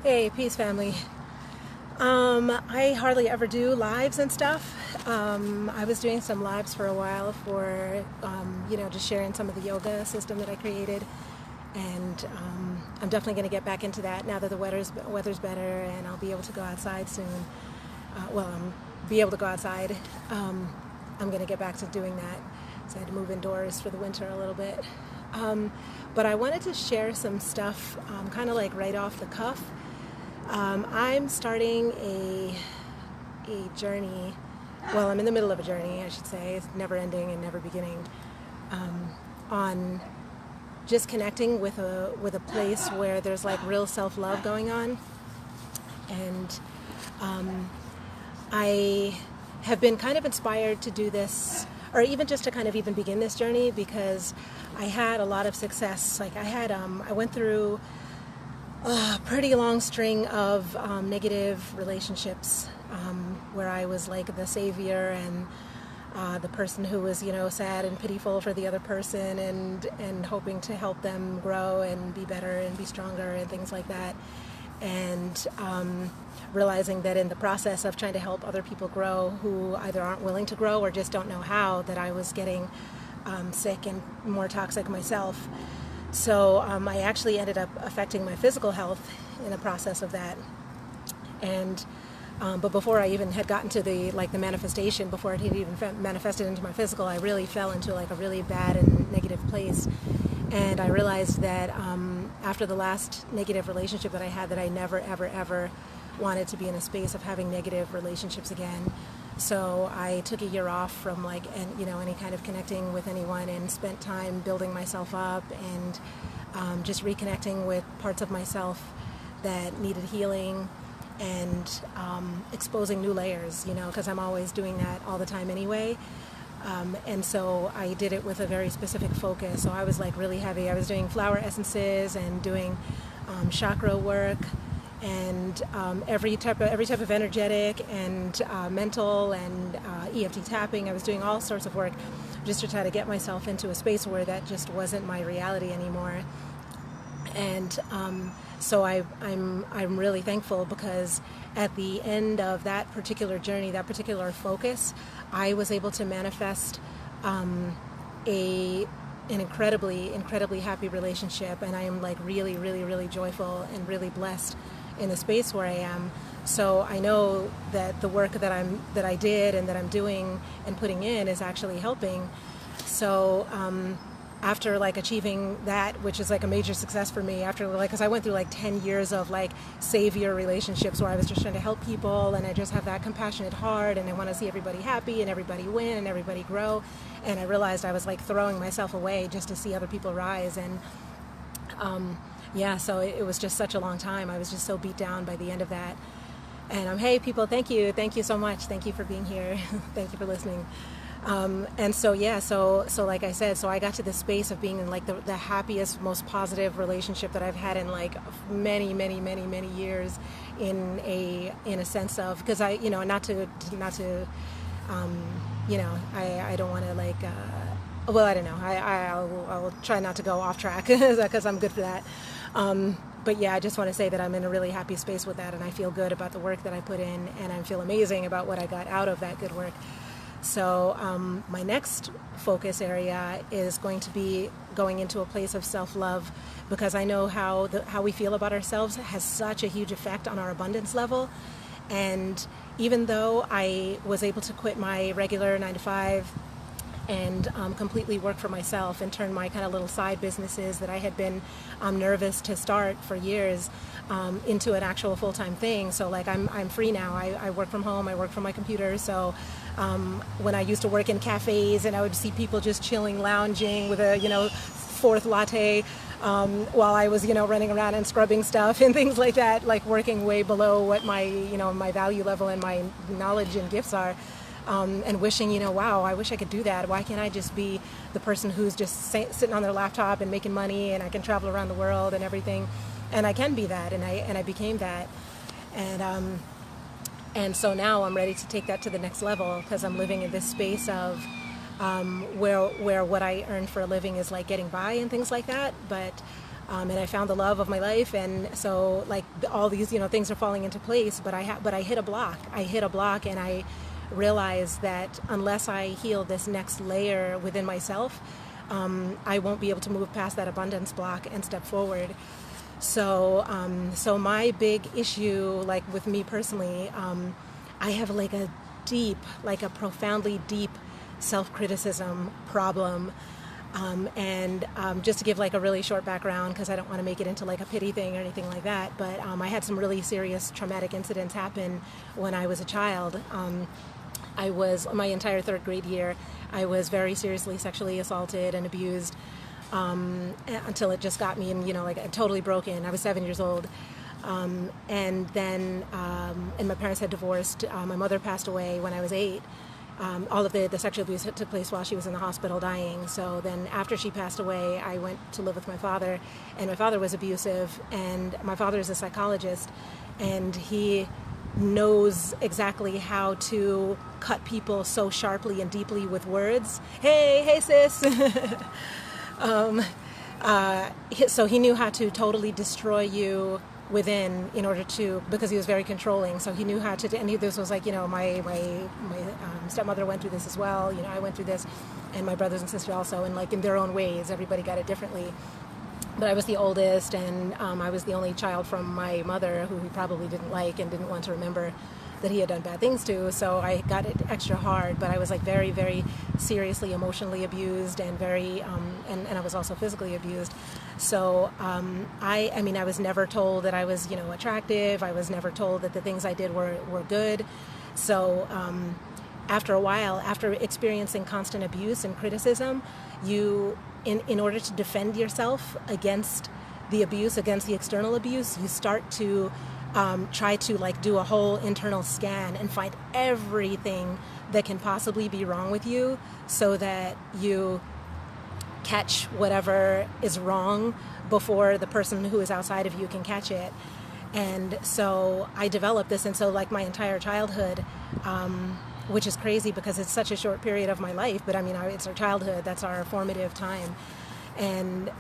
Hey, peace family. I hardly ever do lives and stuff. I was doing some lives for a while for, just sharing some of the yoga system that I created. And I'm definitely going to get back into that now that the weather's better and I'll be able to go outside soon. Be able to go outside. I'm going to get back to doing that. So I had to move indoors for the winter a little bit. But I wanted to share some stuff kind of like right off the cuff. I'm starting a journey. Well, I'm in the middle of a journey, I should say. It's never ending and never beginning. On just connecting with a place where there's like real self-love going on, and I have been kind of inspired to do this, or even just to kind of even begin this journey, because I had a lot of success. Like I went through a pretty long string of negative relationships where I was like the savior and the person who was, sad and pitiful for the other person and hoping to help them grow and be better and be stronger and things like that. And realizing that in the process of trying to help other people grow who either aren't willing to grow or just don't know how, that I was getting sick and more toxic myself. So I actually ended up affecting my physical health in the process of that. And but before I even had gotten to the manifestation, before it had even manifested into my physical, I really fell into like a really bad and negative place. And I realized that after the last negative relationship that I had, that I never, ever, ever wanted to be in a space of having negative relationships again. So I took a year off from any kind of connecting with anyone, and spent time building myself up and just reconnecting with parts of myself that needed healing, and exposing new layers, because I'm always doing that all the time anyway. And so I did it with a very specific focus. So I was like really heavy. I was doing flower essences and doing chakra work, and every type of energetic and mental and EFT tapping. I was doing all sorts of work just to try to get myself into a space where that just wasn't my reality anymore. And so I'm really thankful, because at the end of that particular journey, that particular focus, I was able to manifest an incredibly happy relationship, and I am like really, really, really joyful and really blessed in the space where I am. So I know that the work that I did and that I'm doing and putting in is actually helping. So after like achieving that, which is like a major success for me, after because I went through like 10 years of like savior relationships where I was just trying to help people, and I just have that compassionate heart, and I want to see everybody happy and everybody win and everybody grow. And I realized I was like throwing myself away just to see other people rise. And so it was just such a long time. I was just so beat down by the end of that. And hey people, thank you so much. Thank you for being here. Thank you for listening. So like I said, so I got to this space of being in like the happiest, most positive relationship that I've had in like many, many, many, many years, in a sense of, because I, not to I don't want to like, I don't know, I'll try not to go off track because I'm good for that. But yeah, I just want to say that I'm in a really happy space with that, and I feel good about the work that I put in, and I feel amazing about what I got out of that good work. So my next focus area is going to be going into a place of self-love, because I know how we feel about ourselves has such a huge effect on our abundance level. And even though I was able to quit my regular 9-to-5 and completely work for myself and turn my kind of little side businesses that I had been nervous to start for years into an actual full-time thing. So like I'm free now. I work from home. I work from my computer. So when I used to work in cafes and I would see people just chilling, lounging with a fourth latte while I was running around and scrubbing stuff and things like that, like working way below what my my value level and my knowledge and gifts are. And wishing, wow, I wish I could do that. Why can't I just be the person who's just sitting on their laptop and making money, and I can travel around the world and everything, and I can be that, and I became that, and so now I'm ready to take that to the next level, because I'm living in this space of where what I earn for a living is like getting by and things like that, but And I found the love of my life, and so like all these things are falling into place. But I hit a block. And I realized that unless I heal this next layer within myself, I won't be able to move past that abundance block and step forward. So so my big issue, like with me personally, I have like a profoundly deep self-criticism problem. And just to give like a really short background, because I don't want to make it into like a pity thing or anything like that, but I had some really serious traumatic incidents happen when I was a child. I was, my entire third grade year, I was very seriously sexually assaulted and abused until it just got me, like totally broken. I was 7 years old. And then, and my parents had divorced. My mother passed away when I was 8. All of the sexual abuse took place while she was in the hospital dying. So then after she passed away, I went to live with my father, and my father was abusive, and my father is a psychologist, and he knows exactly how to cut people so sharply and deeply with words. Hey sis. So he knew how to totally destroy you within in order to, because he was very controlling. So he knew how to, and this was like, my stepmother went through this as well. I went through this, and my brothers and sisters also, and like in their own ways, everybody got it differently. But I was the oldest, and I was the only child from my mother who he probably didn't like and didn't want to remember that he had done bad things to. So I got it extra hard, but I was like very, very seriously emotionally abused, and very, and I was also physically abused. So I mean, I was never told that I was, attractive. I was never told that the things I did were good. So after a while, after experiencing constant abuse and criticism, you, in order to defend yourself against the abuse, against the external abuse, you start to try to like do a whole internal scan and find everything that can possibly be wrong with you, so that you catch whatever is wrong before the person who is outside of you can catch it. And so I developed this, and so like my entire childhood, which is crazy because it's such a short period of my life, but I mean, it's our childhood, that's our formative time. And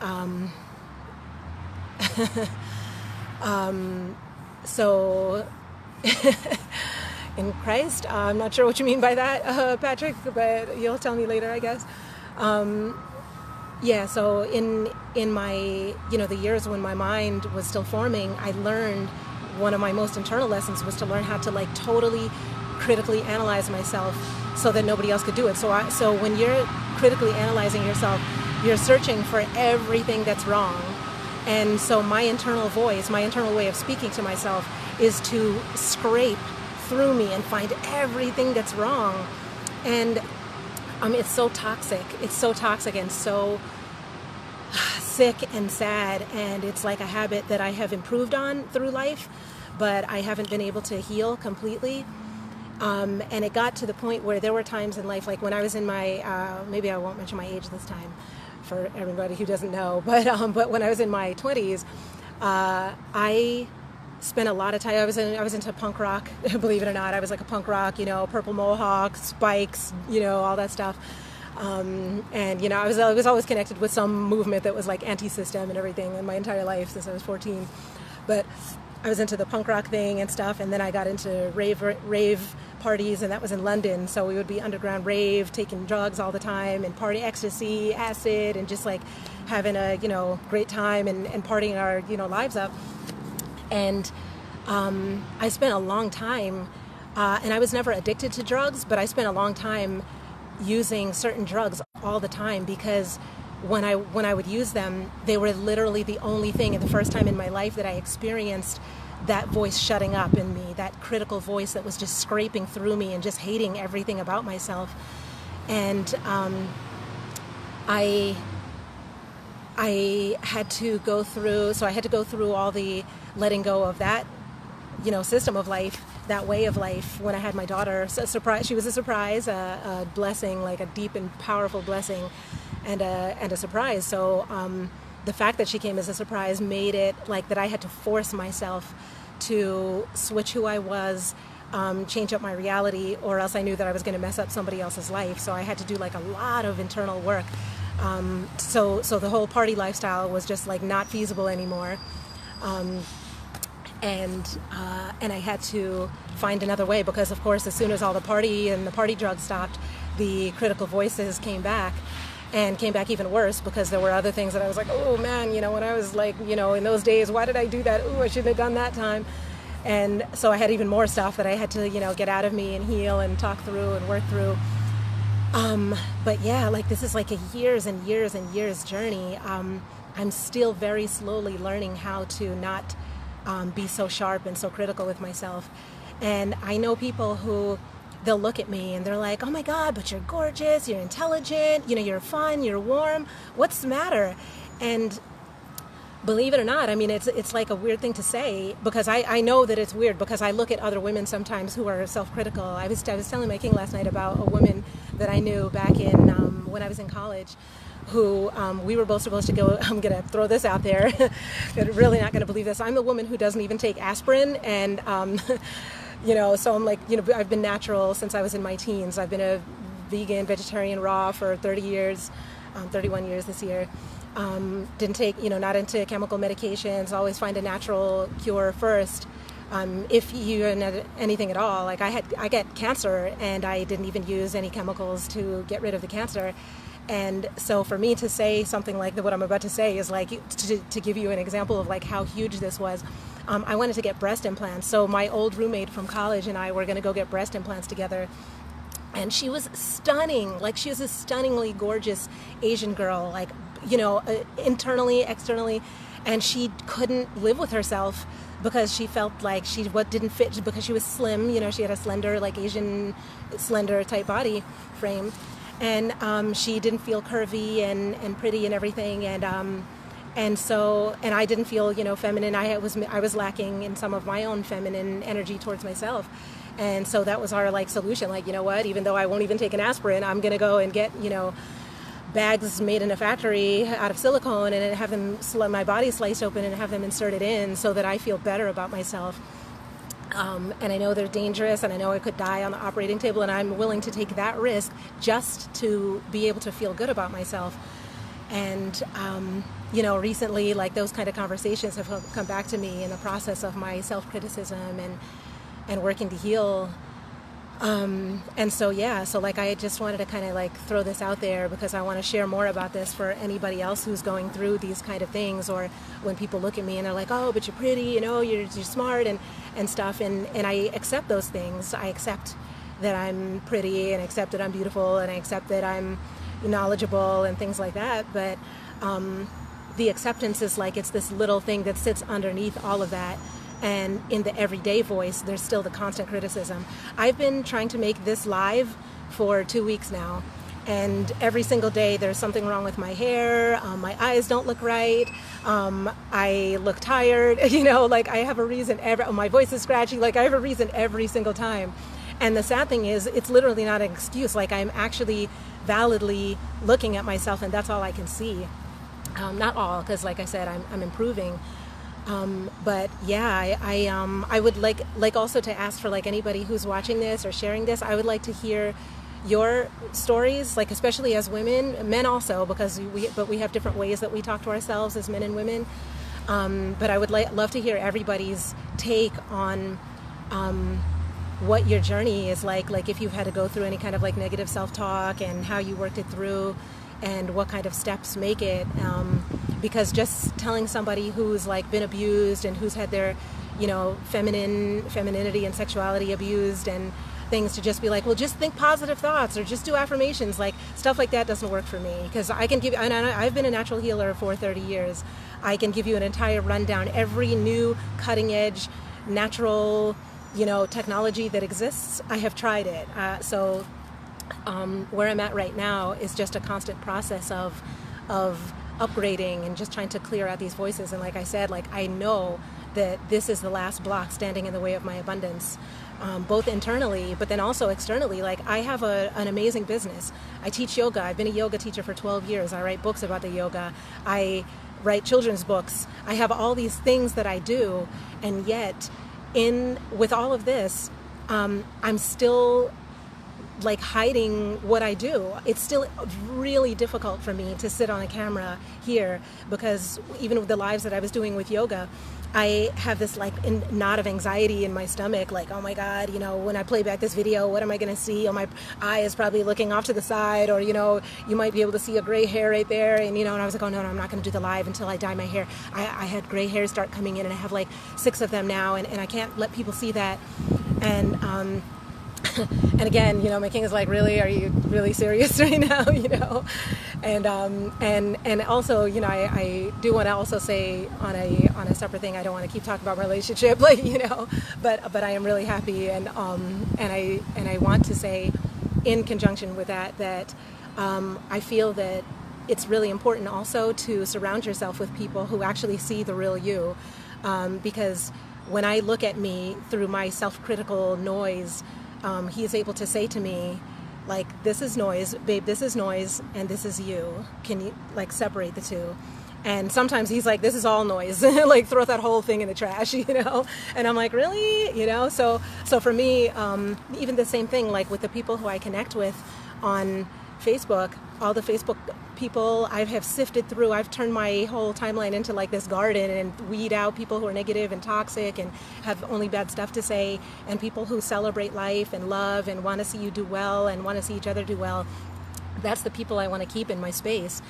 so in Christ, I'm not sure what you mean by that, Patrick, but you'll tell me later, I guess. Yeah, so in my, the years when my mind was still forming, I learned one of my most internal lessons was to learn how to like totally critically analyze myself so that nobody else could do it. So when you're critically analyzing yourself, you're searching for everything that's wrong. And so my internal voice, my internal way of speaking to myself is to scrape through me and find everything that's wrong. And it's so toxic. It's so toxic and so sick and sad. And it's like a habit that I have improved on through life, but I haven't been able to heal completely. And it got to the point where there were times in life, like when I was in my, maybe I won't mention my age this time for everybody who doesn't know, but when I was in my 20s, I spent a lot of time, I was into punk rock, believe it or not. I was like a punk rock, purple mohawk, spikes, all that stuff. And, I was always connected with some movement that was like anti-system and everything in my entire life since I was 14. But I was into the punk rock thing and stuff, and then I got into rave parties, and that was in London. So we would be underground rave, taking drugs all the time, and party ecstasy, acid, and just like having a great time and partying our lives up. And I spent a long time, and I was never addicted to drugs, but I spent a long time using certain drugs all the time, because when I would use them, they were literally the only thing, and the first time in my life that I experienced that voice shutting up in me, that critical voice that was just scraping through me and just hating everything about myself. And I had to go through all the letting go of that, system of life, that way of life, when I had my daughter. So she was a surprise, a blessing, like a deep and powerful blessing, and a surprise. So the fact that she came as a surprise made it like that I had to force myself to switch who I was, change up my reality, or else I knew that I was going to mess up somebody else's life. So I had to do like a lot of internal work So the whole party lifestyle was just like not feasible anymore. And I had to find another way because, of course, as soon as all the party and the party drugs stopped, the critical voices came back, and came back even worse because there were other things that I was like, oh man, when I was like, in those days, why did I do that? Oh, I shouldn't have done that time. And so I had even more stuff that I had to, get out of me and heal and talk through and work through. But yeah, like this is like a years and years and years journey. I'm still very slowly learning how to not be so sharp and so critical with myself. And I know people who they'll look at me and they're like, oh my God, but you're gorgeous, you're intelligent, you're fun, you're warm. What's the matter? And believe it or not, I mean, it's like a weird thing to say because I know that it's weird because I look at other women sometimes who are self-critical. I was telling my king last night about a woman that I knew back in when I was in college who we were both supposed to go, I'm going to throw this out there, you're really not going to believe this. I'm the woman who doesn't even take aspirin and, so I'm like, I've been natural since I was in my teens. I've been a vegan, vegetarian, raw for 30 years, 31 years this year. Didn't take, not into chemical medications, always find a natural cure first. If you had anything at all, like I get cancer and I didn't even use any chemicals to get rid of the cancer. And so for me to say something like what I'm about to say is like to give you an example of like how huge this was. I wanted to get breast implants. So my old roommate from college and I were going to go get breast implants together. And she was stunning. Like she was a stunningly gorgeous Asian girl, like, internally, externally. And she couldn't live with herself because she felt like she didn't fit because she was slim. She had a slender, like Asian slender type body frame. And she didn't feel curvy and pretty and everything. And I didn't feel, feminine. I was lacking in some of my own feminine energy towards myself. And so that was our like solution. Like, even though I won't even take an aspirin, I'm going to go and get, bags made in a factory out of silicone and have them, my body sliced open and have them inserted in so that I feel better about myself. And I know they're dangerous and I know I could die on the operating table and I'm willing to take that risk just to be able to feel good about myself. And, recently, like those kind of conversations have come back to me in the process of my self-criticism and working to heal. And so, so like I just wanted to kind of like throw this out there because I want to share more about this for anybody else who's going through these kind of things, or when people look at me and they're like, oh, but you're pretty, you're smart and stuff. And I accept those things. I accept that I'm pretty and accept that I'm beautiful and I accept that I'm knowledgeable and things like that. But the acceptance is like it's this little thing that sits underneath all of that. And in the everyday voice, there's still the constant criticism. I've been trying to make this live for 2 weeks now. And every single day there's something wrong with my hair. My eyes don't look right. I look tired. Like I have a reason. My voice is scratchy. Like I have a reason every single time. And the sad thing is it's literally not an excuse. Like I'm actually validly looking at myself and that's all I can see. Not all, because like I said, I'm improving. But yeah, I would like also to ask for like anybody who's watching this or sharing this, I would like to hear your stories, like especially as women, men also, because we have different ways that we talk to ourselves as men and women. But I would love to hear everybody's take on what your journey is like if you've had to go through any kind of like negative self-talk and how you worked it through and what kind of steps make it. Because just telling somebody who's like been abused and who's had their, femininity and sexuality abused and things to just be like, well, just think positive thoughts or just do affirmations, like stuff like that doesn't work for me. Because I can give you, and I've been a natural healer for 30 years. I can give you an entire rundown, every new cutting edge, natural, technology that exists. I have tried it. So where I'm at right now is just a constant process of upgrading and just trying to clear out these voices. And like I said, like I know that this is the last block standing in the way of my abundance, both internally, but then also externally. Like I have an amazing business. I teach yoga. I've been a yoga teacher for 12 years. I write books about the yoga. I write children's books. I have all these things that I do. And yet with all of this, I'm still like hiding what I do. It's still really difficult for me to sit on a camera here, because even with the lives that I was doing with yoga, I have this like knot of anxiety in my stomach, like, oh my God, you know, when I play back this video, what am I going to see? Oh, my eye is probably looking off to the side, or, you know, you might be able to see a gray hair right there. And, you know, and I was like, oh no, I'm not going to do the live until I dye my hair. I had gray hairs start coming in, and I have like 6 of them now, and I can't let people see that. And, and again, you know, my king is like, really, are you really serious right now? You know, and also, you know, I do want to also say on a separate thing, I don't want to keep talking about my relationship, like, you know, but I am really happy, and I want to say, in conjunction with that I feel that it's really important also to surround yourself with people who actually see the real you, because when I look at me through my self-critical noise, he is able to say to me, like, this is noise, babe, this is noise, and this is you. Can you, like, separate the two? And sometimes he's like, this is all noise, like, throw that whole thing in the trash, you know? And I'm like, really? You know? So for me, even the same thing, like with the people who I connect with on Facebook, all the Facebook people I have sifted through. I've turned my whole timeline into like this garden, and weed out people who are negative and toxic and have only bad stuff to say, and people who celebrate life and love and want to see you do well and want to see each other do well. That's the people I want to keep in my space.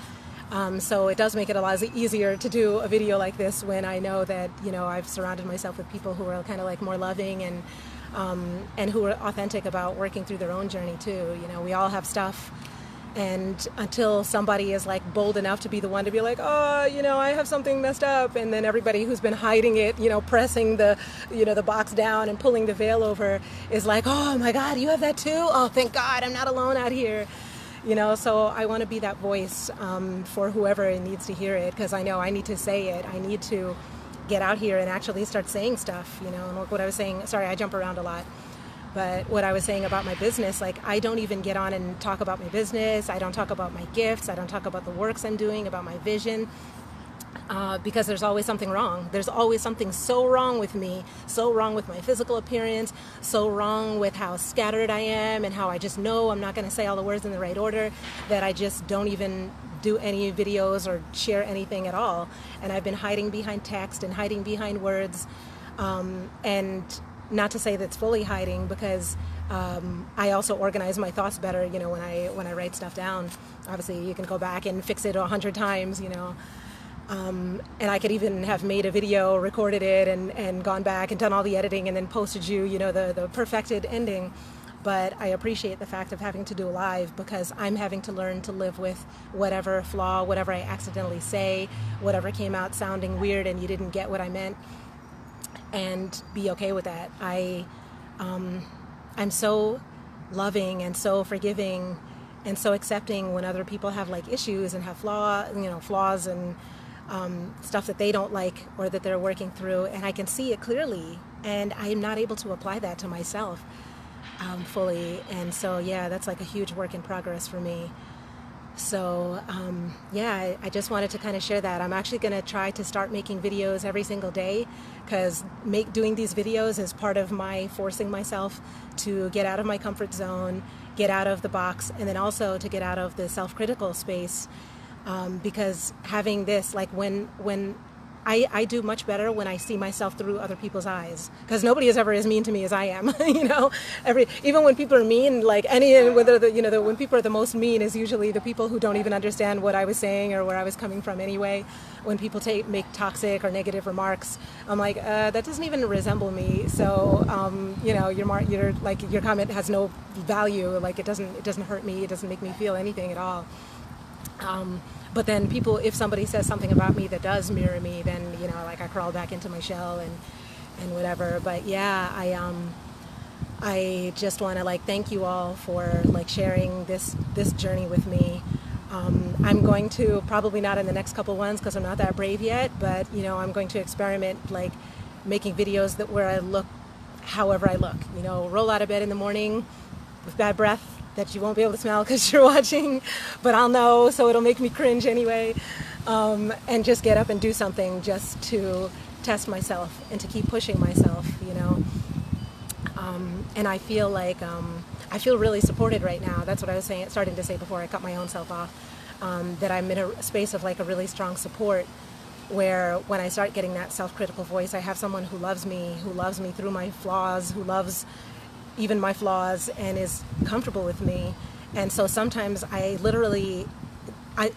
So it does make it a lot easier to do a video like this when I know that, you know, I've surrounded myself with people who are kind of like more loving and who are authentic about working through their own journey too. You know, we all have stuff. And until somebody is like bold enough to be the one to be like, oh, you know, I have something messed up, and then everybody who's been hiding it, you know, pressing the, you know, the box down and pulling the veil over is like, oh my God, you have that too? Oh, thank God, I'm not alone out here. You know, so I want to be that voice for whoever needs to hear it, because I know I need to say it. I need to get out here and actually start saying stuff, you know. And look what I was saying. Sorry, I jump around a lot. But what I was saying about my business, like, I don't even get on and talk about my business. I don't talk about my gifts. I don't talk about the works I'm doing, about my vision, because there's always something wrong. There's always something so wrong with me, so wrong with my physical appearance, so wrong with how scattered I am and how I just know I'm not going to say all the words in the right order, that I just don't even do any videos or share anything at all. And I've been hiding behind text and hiding behind words, and not to say that's fully hiding, because I also organize my thoughts better, you know, when I write stuff down. Obviously, you can go back and fix it 100 times, you know. And I could even have made a video, recorded it, and gone back and done all the editing and then posted you know, the perfected ending. But I appreciate the fact of having to do a live, because I'm having to learn to live with whatever flaw, whatever I accidentally say, whatever came out sounding weird and you didn't get what I meant, and be okay with that. I'm so loving and so forgiving and so accepting when other people have like issues and have flaws and stuff that they don't like or that they're working through, and I can see it clearly, and I'm not able to apply that to myself fully. And so yeah, that's like a huge work in progress for me. So yeah, I just wanted to kind of share that. I'm actually going to try to start making videos every single day, because doing these videos is part of my forcing myself to get out of my comfort zone, get out of the box, and then also to get out of the self-critical space, because having this, like, when I do much better when I see myself through other people's eyes, because nobody is ever as mean to me as I am. You know, even when people are mean, like when people are the most mean is usually the people who don't even understand what I was saying or where I was coming from anyway. When people make toxic or negative remarks, I'm like, that doesn't even resemble me. So you know, your comment has no value. Like, it doesn't hurt me. It doesn't make me feel anything at all. But then if somebody says something about me that does mirror me, then, you know, like, I crawl back into my shell and whatever. But yeah, I just want to like thank you all for like sharing this journey with me. I'm going to, probably not in the next couple ones because I'm not that brave yet, but, you know, I'm going to experiment like making videos where I look however I look, you know, roll out of bed in the morning with bad breath that you won't be able to smell because you're watching, but I'll know, so it'll make me cringe anyway, and just get up and do something just to test myself and to keep pushing myself, you know. And I feel like I feel really supported right now. That's what I was starting to say before I cut my own self off. That I'm in a space of like a really strong support, where when I start getting that self-critical voice, I have someone who loves me through my flaws, who loves even my flaws, and is comfortable with me. And so sometimes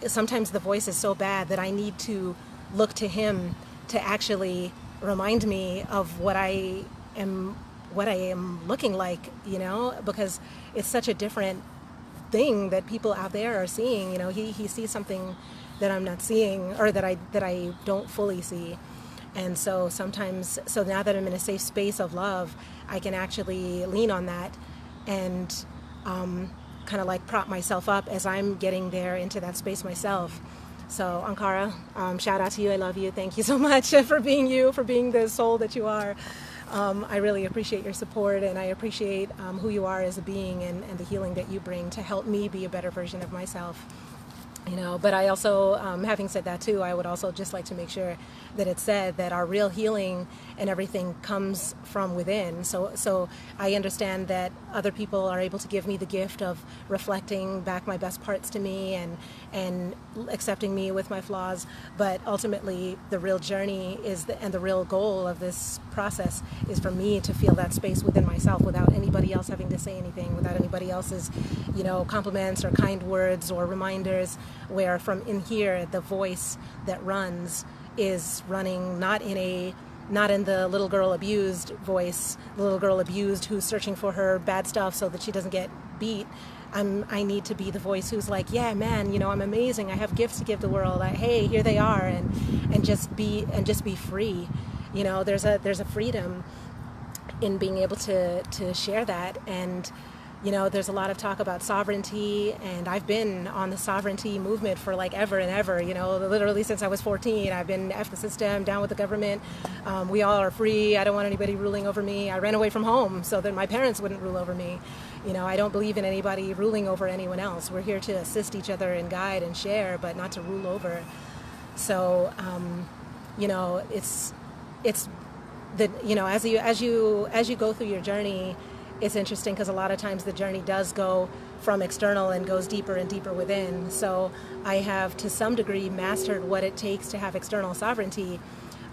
sometimes the voice is so bad that I need to look to him to actually remind me of what I am looking like, because it's such a different thing that people out there are seeing. He sees something that I'm not seeing, or that I don't fully see. And so sometimes, now that I'm in a safe space of love, I can actually lean on that and kind of like prop myself up as I'm getting there into that space myself. So Ankara, shout out to you. I love you. Thank you so much for being you, for being the soul that you are. I really appreciate your support, and I appreciate who you are as a being, and the healing that you bring to help me be a better version of myself. But I also, having said that too, I would also just like to make sure that it's said that our real healing and everything comes from within. So I understand that other people are able to give me the gift of reflecting back my best parts to me and accepting me with my flaws. But ultimately, the real journey and the real goal of this process is for me to feel that space within myself without anybody else having to say anything, without anybody else's, compliments or kind words or reminders, where from in here, the voice that runs is running not in the little girl abused voice, the little girl abused who's searching for her bad stuff so that she doesn't get beat. I need to be the voice who's like, yeah, man, I'm amazing. I have gifts to give the world. Hey, here they are, and just be free. There's a freedom in being able to share that. And there's a lot of talk about sovereignty, and I've been on the sovereignty movement for like ever and ever, literally since I was 14. I've been F the system, down with the government. We all are free. I don't want anybody ruling over me. I ran away from home so that my parents wouldn't rule over me. I don't believe in anybody ruling over anyone else. We're here to assist each other and guide and share, but not to rule over. So, it's the, as you go through your journey, it's interesting because a lot of times the journey does go from external and goes deeper and deeper within. So I have, to some degree, mastered what it takes to have external sovereignty,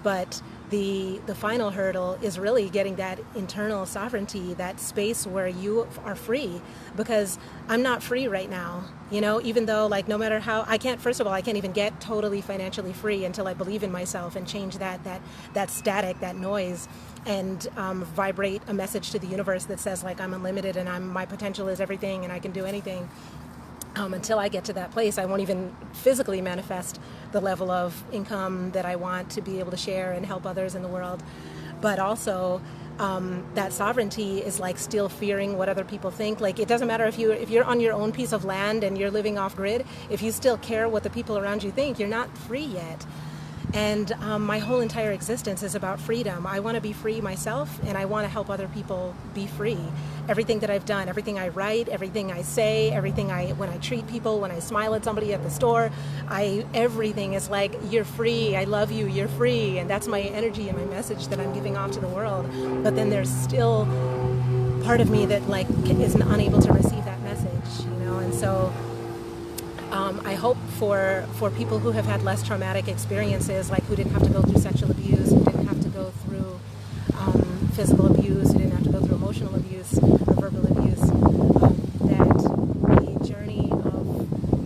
but the final hurdle is really getting that internal sovereignty, that space where you are free, because I'm not free right now, even though, like, no matter how, first of all, I can't even get totally financially free until I believe in myself and change that static, that noise, and vibrate a message to the universe that says, like, I'm unlimited and my potential is everything and I can do anything. Until I get to that place, I won't even physically manifest the level of income that I want to be able to share and help others in the world. But also, that sovereignty is like still fearing what other people think. Like, it doesn't matter if you're on your own piece of land and you're living off grid. If you still care what the people around you think, you're not free yet. And my whole entire existence is about freedom. I want to be free myself, and I want to help other people be free. Everything that I've done, everything I write, everything I say, when I treat people, when I smile at somebody at the store, everything is like, you're free, I love you, you're free. And that's my energy and my message that I'm giving off to the world. But then there's still part of me that is unable to receive that message, and so I hope for people who have had less traumatic experiences, like who didn't have to go through sexual abuse, who didn't have to go through physical abuse, who didn't have to go through emotional abuse or verbal abuse, that the journey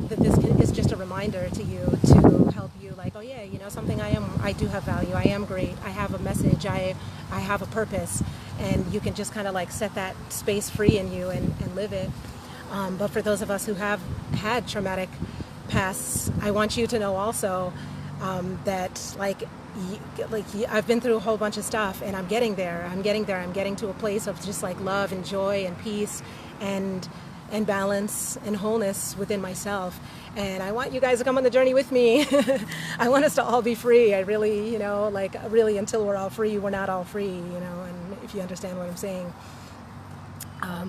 that this is just a reminder to you to help you, like, oh yeah, something I do have value, I am great, I have a message, I have a purpose, and you can just kind of like set that space free in you and live it. But for those of us who have had traumatic pasts, I want you to know also that I've been through a whole bunch of stuff, and I'm getting there. I'm getting to a place of just like love and joy and peace and balance and wholeness within myself. And I want you guys to come on the journey with me. I want us to all be free. I really, really, until we're all free, we're not all free, and if you understand what I'm saying.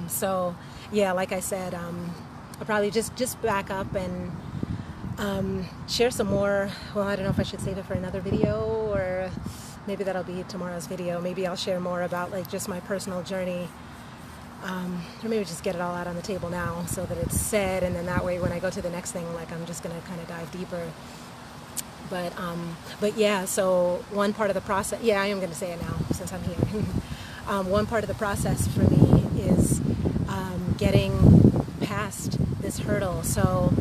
So yeah, like I said, I'll probably just back up and share some more. Well, I don't know if I should save it for another video, or maybe that'll be tomorrow's video. Maybe I'll share more about like just my personal journey or maybe just get it all out on the table now so that it's said, and then that way when I go to the next thing, like I'm just going to kind of dive deeper. But yeah, so one part of the process, yeah, I am going to say it now since I'm here. One part of the process for me is getting past this hurdle. So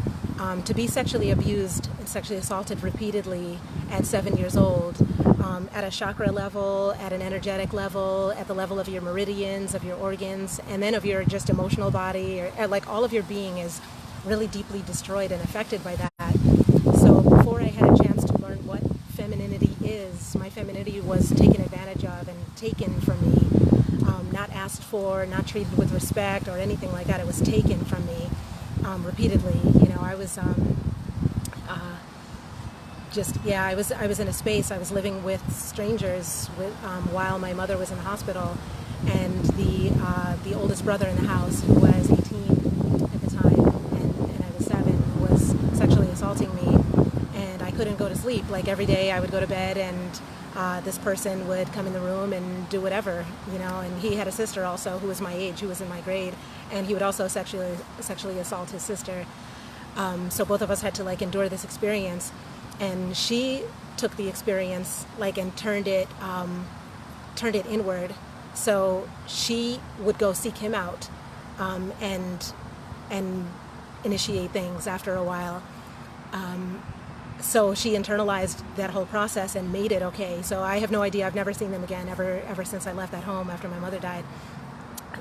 to be sexually abused and sexually assaulted repeatedly at 7 years old, at a chakra level, at an energetic level, at the level of your meridians, of your organs, and then of your just emotional body, or like all of your being is really deeply destroyed and affected by that. So before I had a chance to learn what femininity is, my femininity was taken advantage of and taken from me, not asked for, not treated with respect or anything like that. It was taken from me repeatedly. You know, I was I was in a space. I was living with strangers while my mother was in the hospital, and the oldest brother in the house, who was 18 at the time, and I was 7, was sexually assaulting me, and I couldn't go to sleep. Like every day, I would go to bed, and this person would come in the room and do whatever, you know. And he had a sister also who was my age, who was in my grade, and he would also sexually assault his sister. So both of us had to like endure this experience. And she took the experience and turned it inward. So she would go seek him out and initiate things after a while. So she internalized that whole process and made it okay. So I have no idea. I've never seen them again ever since I left that home after my mother died.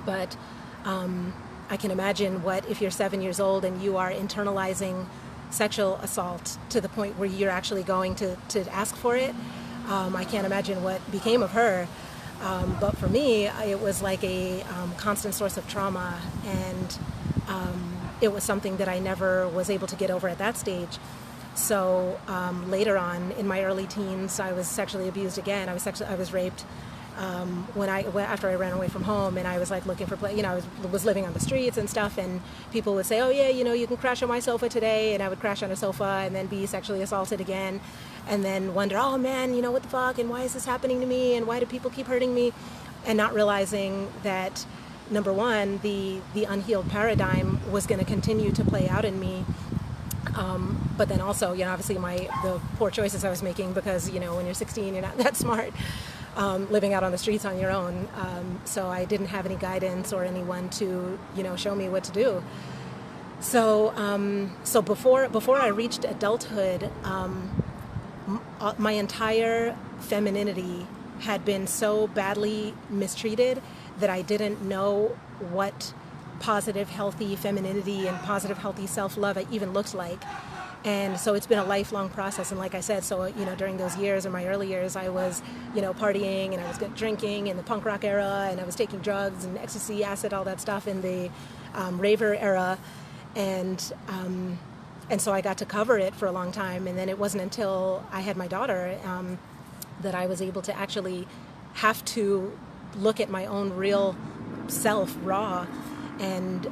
But I can imagine what if you're 7 years old and you are internalizing sexual assault to the point where you're actually going to ask for it. I can't imagine what became of her. But for me, it was like a constant source of trauma, and it was something that I never was able to get over at that stage. So later on, in my early teens, I was sexually abused again. I was raped after I ran away from home, and I was like looking for I was living on the streets and stuff, and people would say, oh yeah, you can crash on my sofa today, and I would crash on a sofa and then be sexually assaulted again, and then wonder, oh man, what the fuck, and why is this happening to me, and why do people keep hurting me, and not realizing that number one, the unhealed paradigm was going to continue to play out in me. But then also, obviously the poor choices I was making, because, when you're 16, you're not that smart, living out on the streets on your own. So I didn't have any guidance or anyone to, show me what to do. So, so before I reached adulthood, my entire femininity had been so badly mistreated that I didn't know what positive, healthy femininity and positive, healthy self-love even looked like. And so it's been a lifelong process. And like I said, so, during those years, in my early years, I was, partying, and I was drinking in the punk rock era, and I was taking drugs and ecstasy, acid, all that stuff in the raver era. And so I got to cover it for a long time. And then it wasn't until I had my daughter that I was able to actually have to look at my own real self raw and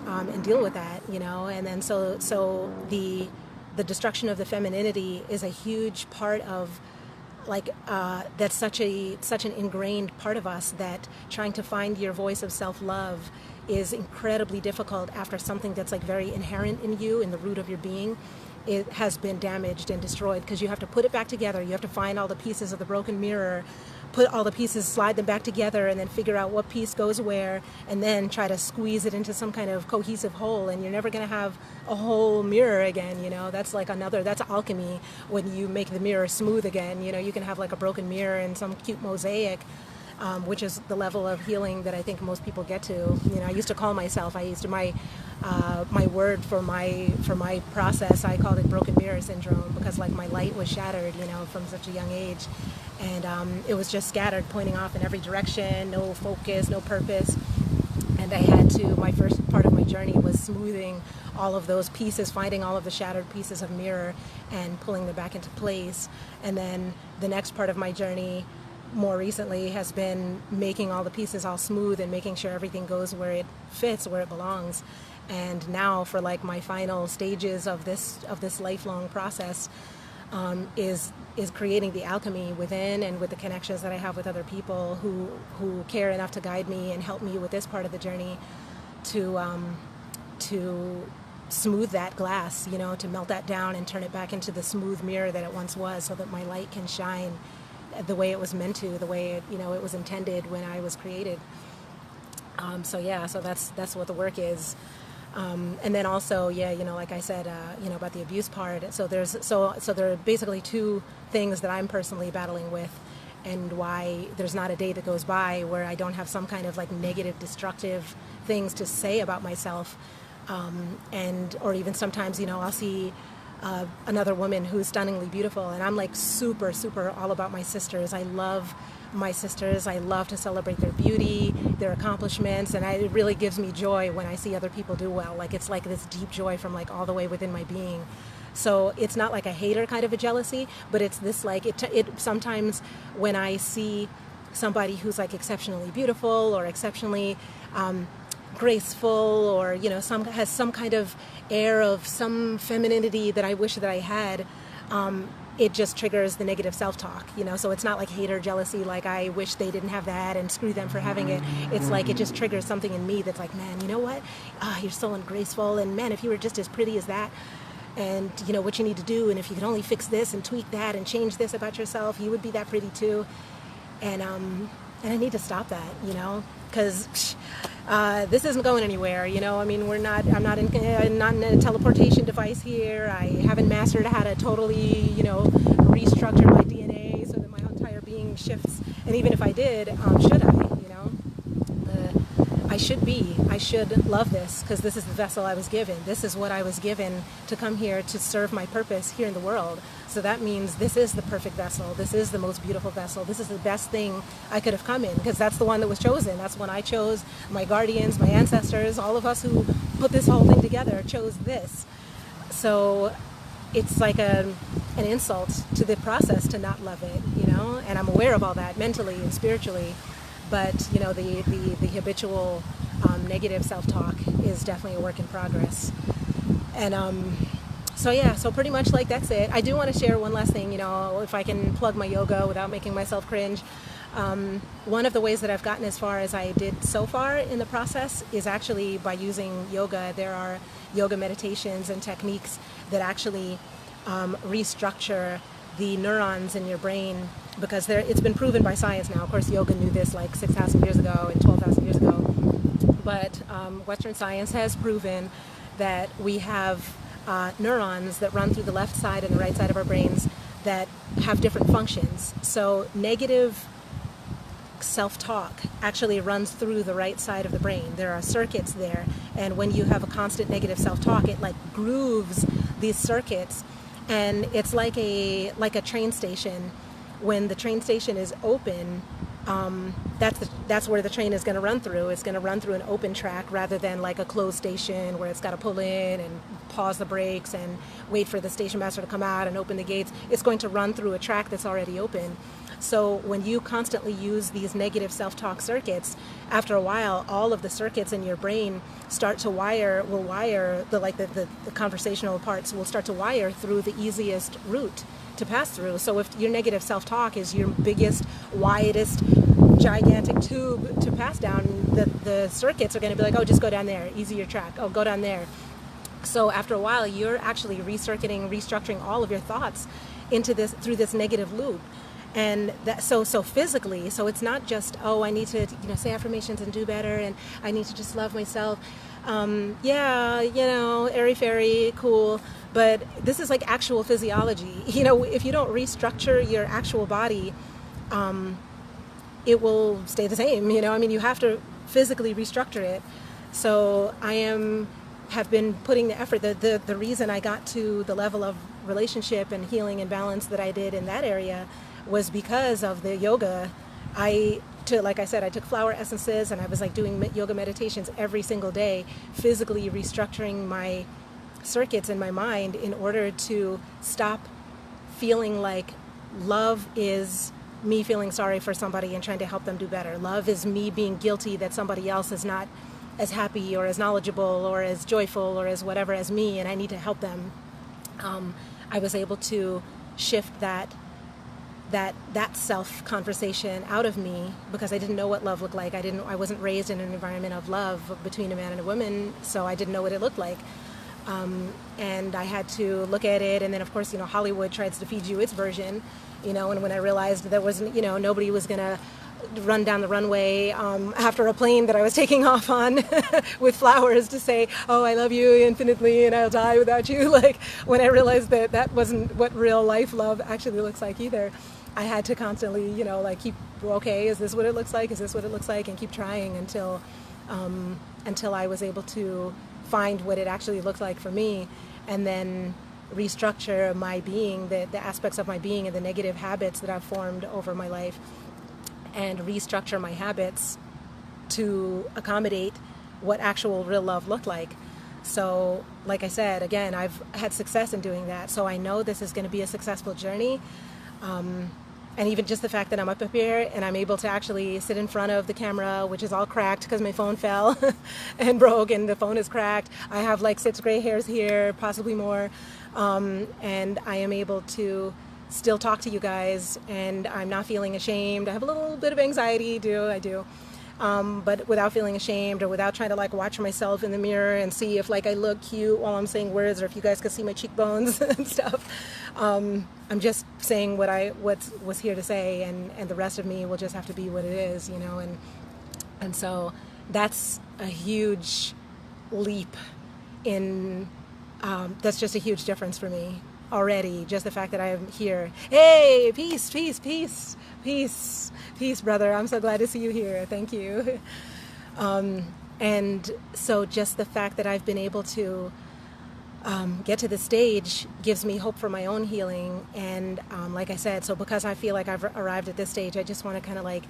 deal with that, and then so the destruction of the femininity is a huge part of that's such an ingrained part of us, that trying to find your voice of self-love is incredibly difficult after something that's very inherent in you, in the root of your being. It has been damaged and destroyed, because you have to put it back together. You have to find all the pieces of the broken mirror, put all the pieces, slide them back together, and then figure out what piece goes where, and then try to squeeze it into some kind of cohesive whole. And you're never going to have a whole mirror again, That's that's alchemy. When you make the mirror smooth again, you can have a broken mirror and some cute mosaic, which is the level of healing that I think most people get to. I used to call myself, my word for my process, I called it broken mirror syndrome, because my light was shattered, from such a young age. And it was just scattered, pointing off in every direction, no focus, no purpose. And I had to, my first part of my journey was smoothing all of those pieces, finding all of the shattered pieces of mirror and pulling them back into place. And then the next part of my journey, more recently, has been making all the pieces all smooth and making sure everything goes where it fits, where it belongs. And now for my final stages of this lifelong process, is creating the alchemy within, and with the connections that I have with other people who care enough to guide me and help me with this part of the journey, to smooth that glass, to melt that down and turn it back into the smooth mirror that it once was, so that my light can shine the way it was meant to, the way it was intended when I was created. So that's what the work is. And then also, like I said, about the abuse part. So there are basically two things that I'm personally battling with, and why there's not a day that goes by where I don't have some kind of like negative, destructive things to say about myself. Or even sometimes, I'll see another woman who's stunningly beautiful, and I'm like super, super all about my sisters. I love my sisters. I love to celebrate their beauty, their accomplishments, and it really gives me joy when I see other people do well. Like, it's like this deep joy from like all the way within my being. So it's not like a hater kind of a jealousy, but it's this like it sometimes when I see somebody who's like exceptionally beautiful or exceptionally graceful, or has some kind of air of some femininity that I wish that I had, it just triggers the negative self-talk, so it's not like hate or jealousy, like I wish they didn't have that and screw them for having it. It's like it just triggers something in me that's like, man, you know what, you're so ungraceful, and man, if you were just as pretty as that, and what you need to do, and if you could only fix this and tweak that and change this about yourself, you would be that pretty too. And I need to stop that, because this isn't going anywhere. I mean, I'm not in a teleportation device here. I haven't mastered how to totally, restructure my DNA so that my entire being shifts. And even if I did, should I? I should love this, because this is the vessel I was given. This is what I was given to come here to serve my purpose here in the world. So that means this is the perfect vessel. This is the most beautiful vessel. This is the best thing I could have come in, because that's the one that was chosen. That's when I chose. My guardians, my ancestors, all of us who put this whole thing together chose this. So it's like an insult to the process to not love it, and I'm aware of all that mentally and spiritually. But the habitual negative self-talk is definitely a work in progress. And so pretty much like that's it. I do want to share one last thing, if I can plug my yoga without making myself cringe. One of the ways that I've gotten as far as I did so far in the process is actually by using yoga. There are yoga meditations and techniques that actually restructure the neurons in your brain, because it's been proven by science now. Of course, yoga knew this like 6,000 years ago and 12,000 years ago. But Western science has proven that we have neurons that run through the left side and the right side of our brains that have different functions. So negative self-talk actually runs through the right side of the brain. There are circuits there. And when you have a constant negative self-talk, it like grooves these circuits. And it's like a train station. When the train station is open, that's where the train is going to run through. It's going to run through an open track rather than like a closed station where it's got to pull in and pause the brakes and wait for the station master to come out and open the gates. It's going to run through a track that's already open. So when you constantly use these negative self-talk circuits, after a while, all of the circuits in your brain start to wire the conversational parts will start to wire through the easiest route to pass through. So if your negative self-talk is your biggest, widest, gigantic tube to pass down, the circuits are going to be like, oh, just go down there, easier track, oh, go down there. So after a while, you're actually restructuring all of your thoughts through this negative loop. And so physically, so it's not just, oh, I need to say affirmations and do better, and I need to just love myself. Airy-fairy, cool. But this is like actual physiology. If you don't restructure your actual body, it will stay the same. You have to physically restructure it. So I have been putting the effort. The reason I got to the level of relationship and healing and balance that I did in that area was because of the yoga. Like I said, I took flower essences, and I was like doing yoga meditations every single day, physically restructuring my circuits in my mind in order to stop feeling like love is me feeling sorry for somebody and trying to help them do better. Love is me being guilty that somebody else is not as happy or as knowledgeable or as joyful or as whatever as me, and I need to help them. I was able to shift that that self conversation out of me, because I didn't know what love looked like. I wasn't raised in an environment of love between a man and a woman, so I didn't know what it looked like. And I had to look at it, and then of course, Hollywood tries to feed you its version, and when I realized there wasn't, nobody was gonna run down the runway after a plane that I was taking off on with flowers to say, oh, I love you infinitely and I'll die without you. Like, when I realized that that wasn't what real life love actually looks like either, I had to constantly, keep, okay, is this what it looks like? Is this what it looks like? And keep trying until I was able to find what it actually looked like for me, and then restructure my being, the aspects of my being and the negative habits that I've formed over my life, and restructure my habits to accommodate what actual real love looked like. So, like I said, again, I've had success in doing that. So I know this is going to be a successful journey. And even just the fact that I'm up here and I'm able to actually sit in front of the camera, which is all cracked because my phone fell and broke and the phone is cracked. I have like 6 gray hairs here, possibly more. And I am able to still talk to you guys, and I'm not feeling ashamed. I have a little bit of anxiety, I do. But without feeling ashamed, or without trying to like watch myself in the mirror and see if like I look cute while I'm saying words, or if you guys could see my cheekbones and stuff. I'm just saying what was here to say, and the rest of me will just have to be what it is, and so that's a huge leap in, that's just a huge difference for me already, just the fact that I am here. Hey, peace, peace, peace, peace, peace, brother. I'm so glad to see you here. Thank you. And so just the fact that I've been able to get to this stage gives me hope for my own healing. And like I said, so because I feel like I've arrived at this stage, I just want to kind of like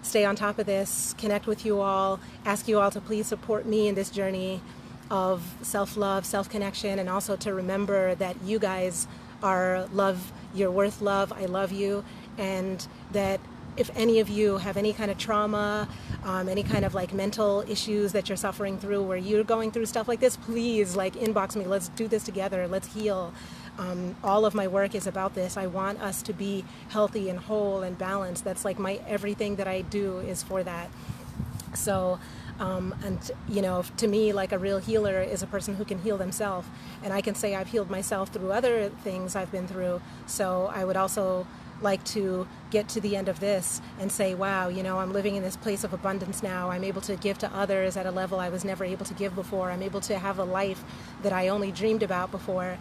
stay on top of this, connect with you all, ask you all to please support me in this journey of self-love, self-connection, and also to remember that you guys are love, you're worth love, I love you, and that if any of you have any kind of trauma, any kind of like mental issues that you're suffering through, where you're going through stuff like this, please like inbox me. Let's do this together. Let's heal. All of my work is about this. I want us to be healthy and whole and balanced. That's like everything that I do is for that. So, and to me, like a real healer is a person who can heal themselves. And I can say I've healed myself through other things I've been through. So I would also like to get to the end of this and say, wow, I'm living in this place of abundance now. I'm able to give to others at a level I was never able to give before. I'm able to have a life that I only dreamed about before,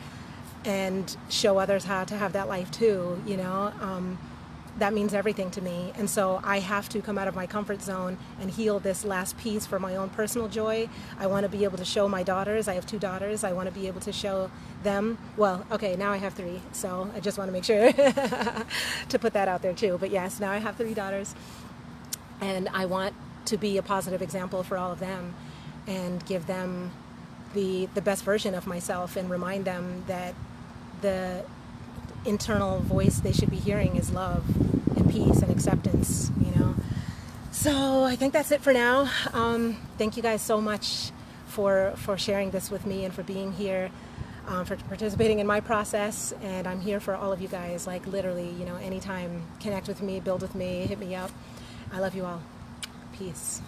and show others how to have that life too, that means everything to me. And so I have to come out of my comfort zone and heal this last piece for my own personal joy. I want to be able to show my daughters. I have 2 daughters. I want to be able to show them. Well, okay, now I have 3. So I just want to make sure to put that out there too. But yes, now I have 3 daughters. And I want to be a positive example for all of them and give them the best version of myself, and remind them that the internal voice they should be hearing is love and peace and acceptance, So I think that's it for now. Thank you guys so much for sharing this with me and for being here, for participating in my process. And I'm here for all of you guys, like literally, anytime. Connect with me, build with me, hit me up. I love you all. Peace.